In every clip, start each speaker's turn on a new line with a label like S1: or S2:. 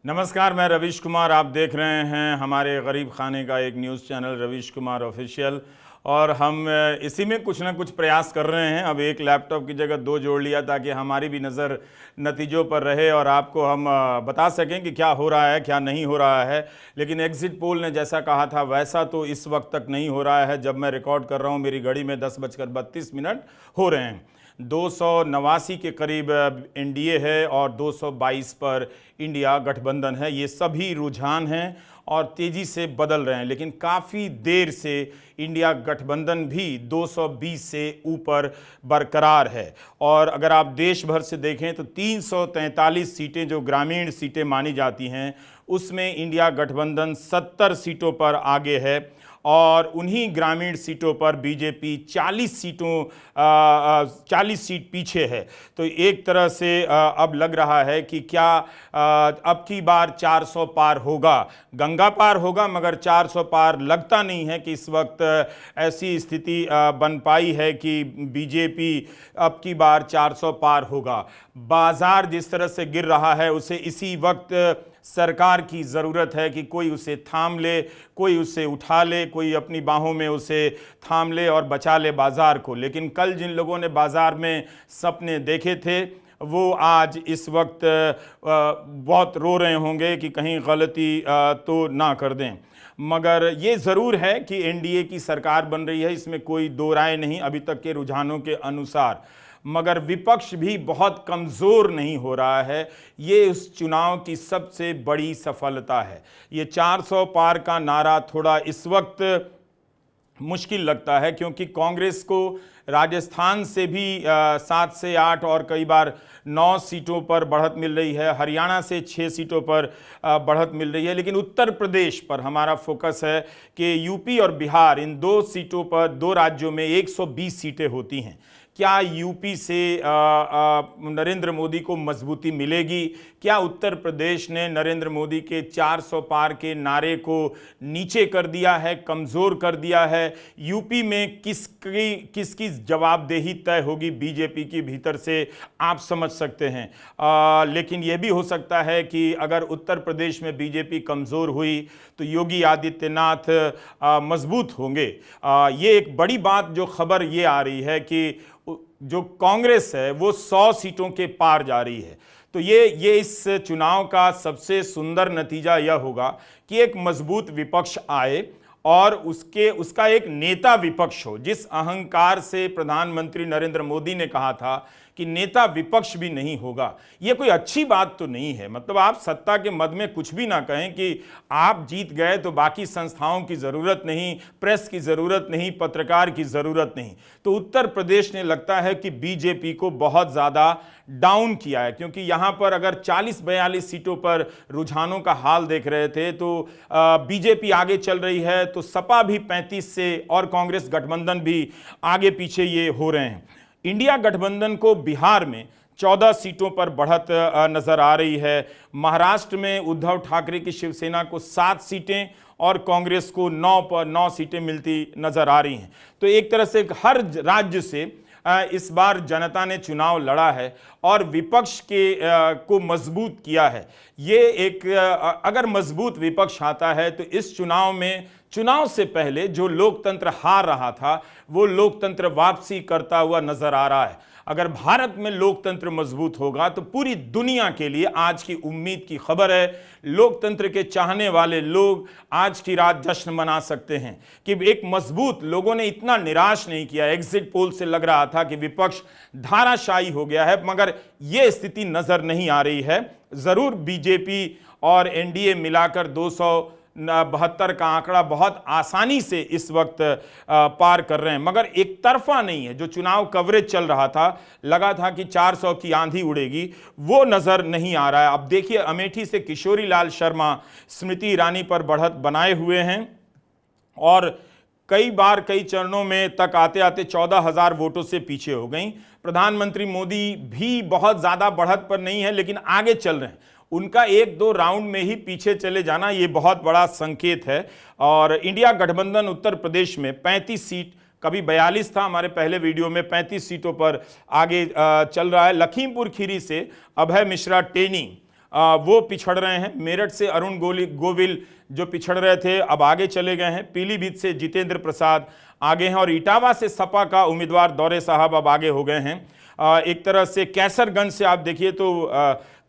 S1: नमस्कार, मैं रवीश कुमार। आप देख रहे हैं हमारे गरीब खाने का एक news channel Ravish Kumar official, और हम इसी में कुछ ना कुछ प्रयास कर रहे हैं। अब एक लैपटॉप की जगह दो जोड़ लिया ताकि हमारी भी नज़र नतीजों पर रहे और आपको हम बता सकें कि क्या हो रहा है क्या नहीं हो रहा है। लेकिन एग्ज़िट पोल ने जैसा कहा था वैसा तो इस वक्त तक नहीं हो रहा है। जब मैं रिकॉर्ड कर रहा हूँ मेरी घड़ी में 10:32 हो रहे हैं। 289 के करीब एनडीए है और 222 पर इंडिया गठबंधन है। ये सभी रुझान हैं और तेज़ी से बदल रहे हैं, लेकिन काफ़ी देर से इंडिया गठबंधन भी 220 से ऊपर बरकरार है। और अगर आप देश भर से देखें तो 343 सीटें जो ग्रामीण सीटें मानी जाती हैं उसमें इंडिया गठबंधन 70 सीटों पर आगे है, और उन्हीं ग्रामीण सीटों पर बीजेपी 40 सीट पीछे है। तो एक तरह से अब लग रहा है कि क्या अब की बार 400 पार होगा, गंगा पार होगा, मगर 400 पार लगता नहीं है कि इस वक्त ऐसी स्थिति बन पाई है कि बीजेपी अब की बार 400 पार होगा। बाजार जिस तरह से गिर रहा है उसे इसी वक्त सरकार की ज़रूरत है कि कोई उसे थाम ले, कोई उसे उठा ले, कोई अपनी बाहों में उसे थाम ले और बचा ले बाज़ार को। लेकिन कल जिन लोगों ने बाज़ार में सपने देखे थे वो आज इस वक्त बहुत रो रहे होंगे कि कहीं गलती तो ना कर दें। मगर ये ज़रूर है कि एनडीए की सरकार बन रही है, इसमें कोई दो राय नहीं अभी तक के रुझानों के अनुसार। मगर विपक्ष भी बहुत कमज़ोर नहीं हो रहा है। ये उस चुनाव की सबसे बड़ी सफलता है। ये 400 पार का नारा थोड़ा इस वक्त मुश्किल लगता है क्योंकि कांग्रेस को राजस्थान से भी 7 से 8 और कई बार 9 सीटों पर बढ़त मिल रही है, हरियाणा से 6 सीटों पर बढ़त मिल रही है। लेकिन उत्तर प्रदेश पर हमारा फोकस है कि यूपी और बिहार, इन 2 सीटों पर, 2 राज्यों में 120 सीटें होती हैं। क्या यूपी से नरेंद्र मोदी को मजबूती मिलेगी? क्या उत्तर प्रदेश ने नरेंद्र मोदी के 400 पार के नारे को नीचे कर दिया है, कमज़ोर कर दिया है? यूपी में किसकी जवाबदेही तय होगी बीजेपी के भीतर से, आप समझ सकते हैं। लेकिन यह भी हो सकता है कि अगर उत्तर प्रदेश में बीजेपी कमज़ोर हुई तो योगी आदित्यनाथ मजबूत होंगे। ये एक बड़ी बात जो खबर ये आ रही है कि जो कांग्रेस है वो 100 सीटों के पार जा रही है। तो ये इस चुनाव का सबसे सुंदर नतीजा यह होगा कि एक मजबूत विपक्ष आए और उसका एक नेता विपक्ष हो। जिस अहंकार से प्रधानमंत्री नरेंद्र मोदी ने कहा था कि नेता विपक्ष भी नहीं होगा, ये कोई अच्छी बात तो नहीं है। मतलब आप सत्ता के मद में कुछ भी ना कहें कि आप जीत गए तो बाकी संस्थाओं की ज़रूरत नहीं, प्रेस की ज़रूरत नहीं, पत्रकार की ज़रूरत नहीं। तो उत्तर प्रदेश ने लगता है कि बीजेपी को बहुत ज़्यादा डाउन किया है, क्योंकि यहाँ पर अगर 40-42 सीटों पर रुझानों का हाल देख रहे थे तो बीजेपी आगे चल रही है, तो सपा भी 35 से और कांग्रेस गठबंधन भी आगे पीछे ये हो रहे हैं। इंडिया गठबंधन को बिहार में 14 सीटों पर बढ़त नजर आ रही है। महाराष्ट्र में उद्धव ठाकरे की शिवसेना को 7 सीटें और कांग्रेस को 9 सीटें मिलती नजर आ रही हैं। तो एक तरह से हर राज्य से इस बार जनता ने चुनाव लड़ा है और विपक्ष को मजबूत किया है। ये एक अगर मजबूत विपक्ष आता है तो इस चुनाव से पहले जो लोकतंत्र हार रहा था वो लोकतंत्र वापसी करता हुआ नजर आ रहा है। अगर भारत में लोकतंत्र मजबूत होगा तो पूरी दुनिया के लिए आज की उम्मीद की खबर है। लोकतंत्र के चाहने वाले लोग आज की रात जश्न मना सकते हैं कि एक मजबूत, लोगों ने इतना निराश नहीं किया। एग्जिट पोल से लग रहा था कि विपक्ष धाराशायी हो गया है, मगर यह स्थिति नजर नहीं आ रही है। जरूर बीजेपी और एनडीए मिलाकर 272 का आंकड़ा बहुत आसानी से इस वक्त पार कर रहे हैं, मगर एक तरफा नहीं है। जो चुनाव कवरेज चल रहा था, लगा था कि 400 की आंधी उड़ेगी, वो नजर नहीं आ रहा है। अब देखिए, अमेठी से किशोरी लाल शर्मा स्मृति ईरानी पर बढ़त बनाए हुए हैं और कई बार कई चरणों में तक आते आते 14,000 वोटों से पीछे हो गई। प्रधानमंत्री मोदी भी बहुत ज्यादा बढ़त पर नहीं है, लेकिन आगे चल रहे हैं। उनका 1-2 राउंड में ही पीछे चले जाना ये बहुत बड़ा संकेत है। और इंडिया गठबंधन उत्तर प्रदेश में 35 सीट, कभी 42 था, हमारे पहले वीडियो में 35 सीटों पर आगे चल रहा है। लखीमपुर खीरी से अभय मिश्रा टेनी वो पिछड़ रहे हैं। मेरठ से अरुण गोविल जो पिछड़ रहे थे अब आगे चले गए हैं। पीलीभीत से जितेंद्र प्रसाद आगे हैं और इटावा से सपा का उम्मीदवार दौरे साहब अब आगे हो गए हैं। एक तरह से कैसरगंज से आप देखिए तो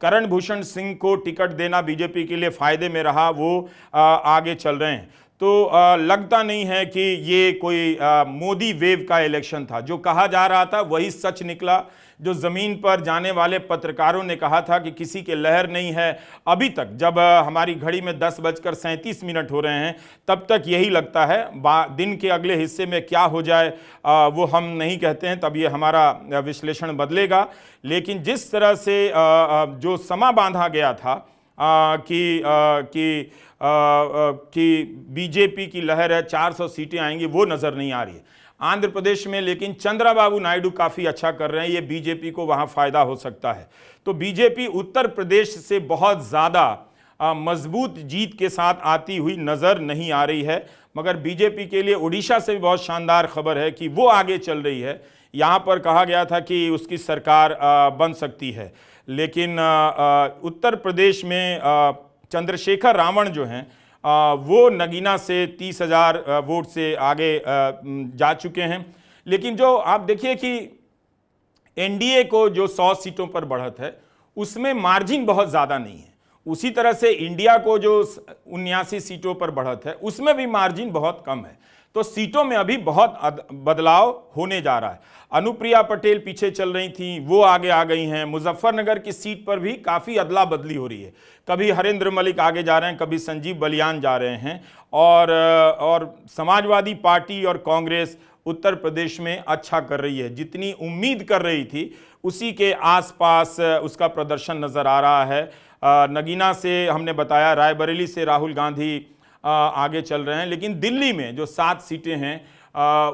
S1: करण भूषण सिंह को टिकट देना बीजेपी के लिए फायदे में रहा, वो आगे चल रहे हैं। तो लगता नहीं है कि ये कोई मोदी वेव का इलेक्शन था। जो कहा जा रहा था वही सच निकला। जो ज़मीन पर जाने वाले पत्रकारों ने कहा था कि किसी के लहर नहीं है, अभी तक जब हमारी घड़ी में 10:37 हो रहे हैं तब तक यही लगता है। दिन के अगले हिस्से में क्या हो जाए वो हम नहीं कहते हैं, तब ये हमारा विश्लेषण बदलेगा। लेकिन जिस तरह से जो समा बांधा गया था कि बीजेपी की लहर है, 400 सीटें आएंगी, वो नज़र नहीं आ रही है आंध्र प्रदेश में। लेकिन चंद्रबाबू नायडू काफ़ी अच्छा कर रहे हैं, ये बीजेपी को वहाँ फ़ायदा हो सकता है। तो बीजेपी उत्तर प्रदेश से बहुत ज़्यादा मजबूत जीत के साथ आती हुई नज़र नहीं आ रही है। मगर बीजेपी के लिए उड़ीसा से भी बहुत शानदार खबर है कि वो आगे चल रही है। यहाँ पर कहा गया था कि उसकी सरकार बन सकती है, लेकिन उत्तर प्रदेश में चंद्रशेखर रावण जो हैं वो नगीना से 30,000 वोट से आगे जा चुके हैं। लेकिन जो आप देखिए कि एनडीए को जो 100 सीटों पर बढ़त है उसमें मार्जिन बहुत ज़्यादा नहीं है। उसी तरह से इंडिया को जो 79 सीटों पर बढ़त है उसमें भी मार्जिन बहुत कम है। तो सीटों में अभी बहुत बदलाव होने जा रहा है। अनुप्रिया पटेल पीछे चल रही थी, वो आगे आ गई हैं। मुजफ्फरनगर की सीट पर भी काफ़ी अदला बदली हो रही है। कभी हरेंद्र मलिक आगे जा रहे हैं, कभी संजीव बलियान जा रहे हैं। और समाजवादी पार्टी और कांग्रेस उत्तर प्रदेश में अच्छा कर रही है। जितनी उम्मीद कर रही थी उसी के आसपास उसका प्रदर्शन नज़र आ रहा है। नगीना से हमने बताया, रायबरेली से राहुल गांधी आगे चल रहे हैं। लेकिन दिल्ली में जो 7 सीटें हैं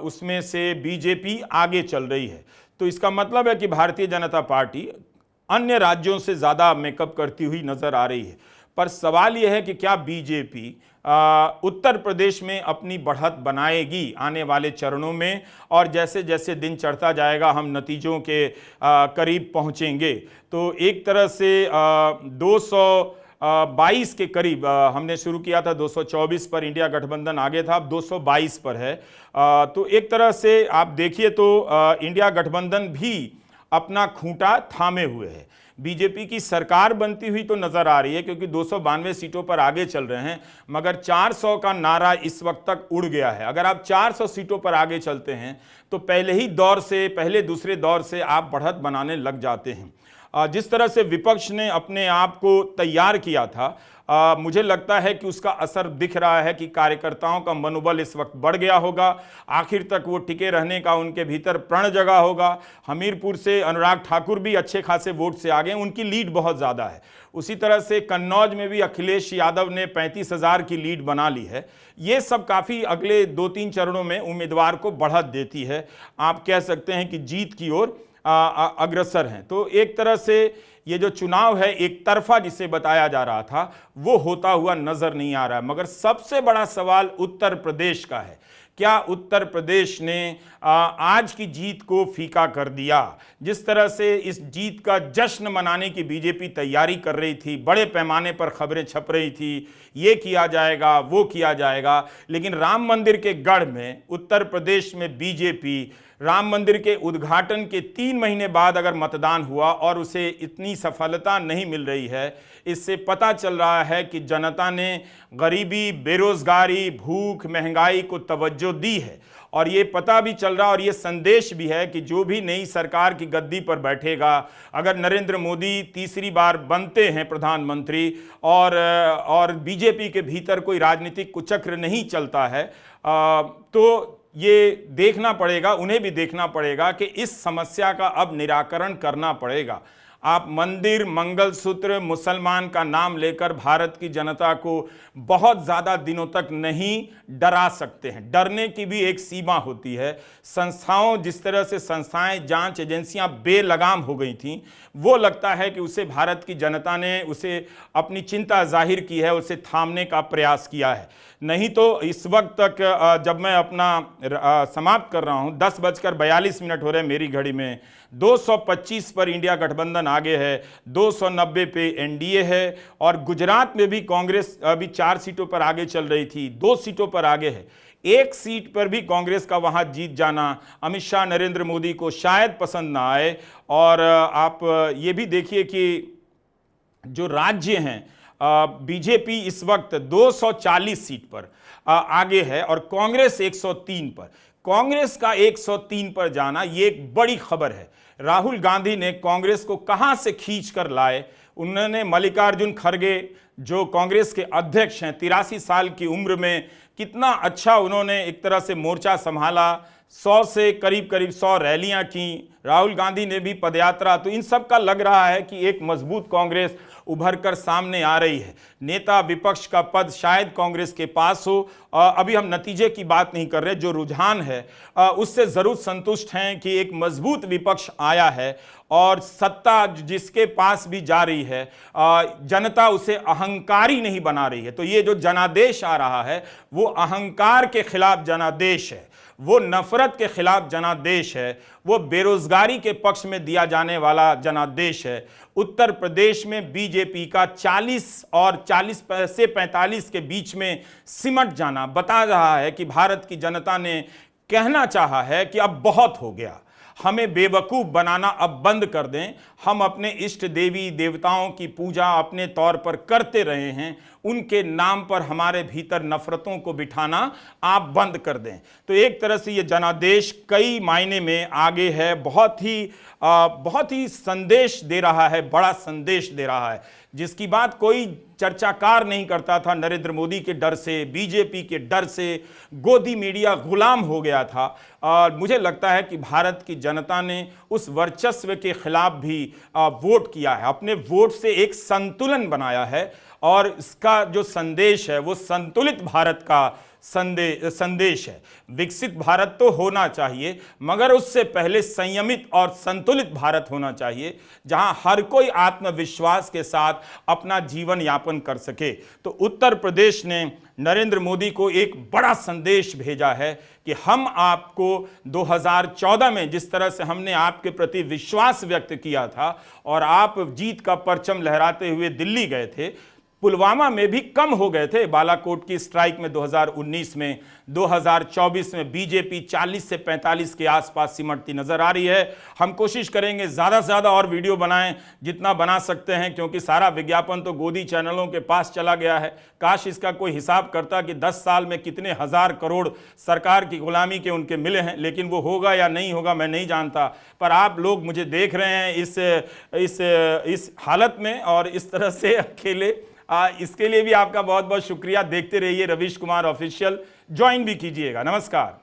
S1: उसमें से बीजेपी आगे चल रही है। तो इसका मतलब है कि भारतीय जनता पार्टी अन्य राज्यों से ज़्यादा मेकअप करती हुई नज़र आ रही है। पर सवाल यह है कि क्या बीजेपी उत्तर प्रदेश में अपनी बढ़त बनाएगी आने वाले चरणों में, और जैसे जैसे दिन चढ़ता जाएगा हम नतीजों के करीब पहुंचेंगे। तो एक तरह से 222 के करीब हमने शुरू किया था, 224 पर इंडिया गठबंधन आगे था, अब 222 पर है। तो एक तरह से आप देखिए तो इंडिया गठबंधन भी अपना खूंटा थामे हुए है। बीजेपी की सरकार बनती हुई तो नजर आ रही है क्योंकि 292 सीटों पर आगे चल रहे हैं, मगर 400 का नारा इस वक्त तक उड़ गया है। अगर आप 400 सीटों पर आगे चलते हैं तो पहले दूसरे दौर से आप बढ़त बनाने लग जाते हैं। जिस तरह से विपक्ष ने अपने आप को तैयार किया था, मुझे लगता है कि उसका असर दिख रहा है कि कार्यकर्ताओं का मनोबल इस वक्त बढ़ गया होगा। आखिर तक वो टिके रहने का उनके भीतर प्रण जगा होगा। हमीरपुर से अनुराग ठाकुर भी अच्छे खासे वोट से आगे हैं, उनकी लीड बहुत ज़्यादा है। उसी तरह से कन्नौज में भी अखिलेश यादव ने 35,000 की लीड बना ली है। ये सब काफ़ी अगले 2-3 चरणों में उम्मीदवार को बढ़त देती है। आप कह सकते हैं कि जीत की ओर अग्रसर हैं। तो एक तरह से ये जो चुनाव है एक तरफा जिसे बताया जा रहा था वो होता हुआ नजर नहीं आ रहा है। मगर सबसे बड़ा सवाल उत्तर प्रदेश का है। क्या उत्तर प्रदेश ने आज की जीत को फीका कर दिया? जिस तरह से इस जीत का जश्न मनाने की बीजेपी तैयारी कर रही थी, बड़े पैमाने पर खबरें छप रही थी, ये किया जाएगा वो किया जाएगा, लेकिन राम मंदिर के गढ़ में उत्तर प्रदेश में बीजेपी राम मंदिर के उद्घाटन के 3 महीने बाद अगर मतदान हुआ और उसे इतनी सफलता नहीं मिल रही है, इससे पता चल रहा है कि जनता ने गरीबी, बेरोजगारी, भूख, महंगाई को तवज्जो दी है। और ये पता भी चल रहा और ये संदेश भी है कि जो भी नई सरकार की गद्दी पर बैठेगा, अगर नरेंद्र मोदी तीसरी बार बनते हैं प्रधानमंत्री और बीजेपी के भीतर कोई राजनीतिक कुचक्र नहीं चलता है, तो ये देखना पड़ेगा, उन्हें भी देखना पड़ेगा कि इस समस्या का अब निराकरण करना पड़ेगा। आप मंदिर, मंगलसूत्र, मुसलमान का नाम लेकर भारत की जनता को बहुत ज़्यादा दिनों तक नहीं डरा सकते हैं। डरने की भी एक सीमा होती है। संस्थाओं, जिस तरह से संस्थाएं, जांच एजेंसियां बेलगाम हो गई थीं, वो लगता है कि उसे भारत की जनता ने उसे अपनी चिंता जाहिर की है, उसे थामने का प्रयास किया है। नहीं तो इस वक्त तक जब मैं अपना समाप्त कर रहा हूं, 10:42 हो रहे हैं मेरी घड़ी में, 225 पर इंडिया गठबंधन आगे है, 290 पे एनडीए है। और गुजरात में भी कांग्रेस अभी 4 सीटों पर आगे चल रही थी, 2 सीटों पर आगे है। एक सीट पर भी कांग्रेस का वहां जीत जाना अमित शाह नरेंद्र मोदी को शायद पसंद ना आए। और आप ये भी देखिए कि जो राज्य हैं, बीजेपी इस वक्त 240 सीट पर आगे है और कांग्रेस 103 पर। कांग्रेस का 103 पर जाना ये एक बड़ी खबर है। राहुल गांधी ने कांग्रेस को कहां से खींच कर लाए। उन्होंने मल्लिकार्जुन खड़गे जो कांग्रेस के अध्यक्ष हैं, 83 साल की उम्र में कितना अच्छा उन्होंने एक तरह से मोर्चा संभाला, 100 से करीब 100 रैलियां की, राहुल गांधी ने भी पदयात्रा। तो इन सब का लग रहा है कि एक मजबूत कांग्रेस उभर कर सामने आ रही है। नेता विपक्ष का पद शायद कांग्रेस के पास हो। अभी हम नतीजे की बात नहीं कर रहे, जो रुझान है उससे जरूर संतुष्ट हैं कि एक मजबूत विपक्ष आया है और सत्ता जिसके पास भी जा रही है जनता उसे अहंकारी नहीं बना रही है। तो ये जो जनादेश आ रहा है वो अहंकार के खिलाफ जनादेश है, वो नफरत के खिलाफ जनादेश है, वो बेरोजगारी के पक्ष में दिया जाने वाला जनादेश है। उत्तर प्रदेश में बीजेपी का 40 और 40 से 45 के बीच में सिमट जाना बता रहा है कि भारत की जनता ने कहना चाहा है कि अब बहुत हो गया, हमें बेवकूफ़ बनाना अब बंद कर दें। हम अपने इष्ट देवी देवताओं की पूजा अपने तौर पर करते रहे हैं, उनके नाम पर हमारे भीतर नफरतों को बिठाना आप बंद कर दें। तो एक तरह से ये जनादेश कई मायने में आगे है, बहुत ही संदेश दे रहा है, बड़ा संदेश दे रहा है, जिसकी बात कोई चर्चाकार नहीं करता था। नरेंद्र मोदी के डर से, बीजेपी के डर से गोदी मीडिया गुलाम हो गया था। और मुझे लगता है कि भारत की जनता ने उस वर्चस्व के खिलाफ भी वोट किया है, अपने वोट से एक संतुलन बनाया है। और इसका जो संदेश है वो संतुलित भारत का संदेश है। विकसित भारत तो होना चाहिए, मगर उससे पहले संयमित और संतुलित भारत होना चाहिए, जहां हर कोई आत्मविश्वास के साथ अपना जीवन यापन कर सके। तो उत्तर प्रदेश ने नरेंद्र मोदी को एक बड़ा संदेश भेजा है कि हम आपको 2014 में जिस तरह से हमने आपके प्रति विश्वास व्यक्त किया था और आप जीत का परचम लहराते हुए दिल्ली गए थे, पुलवामा में भी कम हो गए थे बालाकोट की स्ट्राइक में 2019 में, 2024 में बीजेपी 40 से 45 के आसपास सिमटती नजर आ रही है। हम कोशिश करेंगे ज़्यादा से ज़्यादा और वीडियो बनाएं जितना बना सकते हैं, क्योंकि सारा विज्ञापन तो गोदी चैनलों के पास चला गया है। काश इसका कोई हिसाब करता कि 10 साल में कितने हजार करोड़ सरकार की गुलामी के उनके मिले हैं, लेकिन वो होगा या नहीं होगा मैं नहीं जानता। पर आप लोग मुझे देख रहे हैं इस हालत में और इस तरह से अकेले, इसके लिए भी आपका बहुत बहुत शुक्रिया। देखते रहिए रवीश कुमार ऑफिशियल, ज्वाइन भी कीजिएगा। नमस्कार।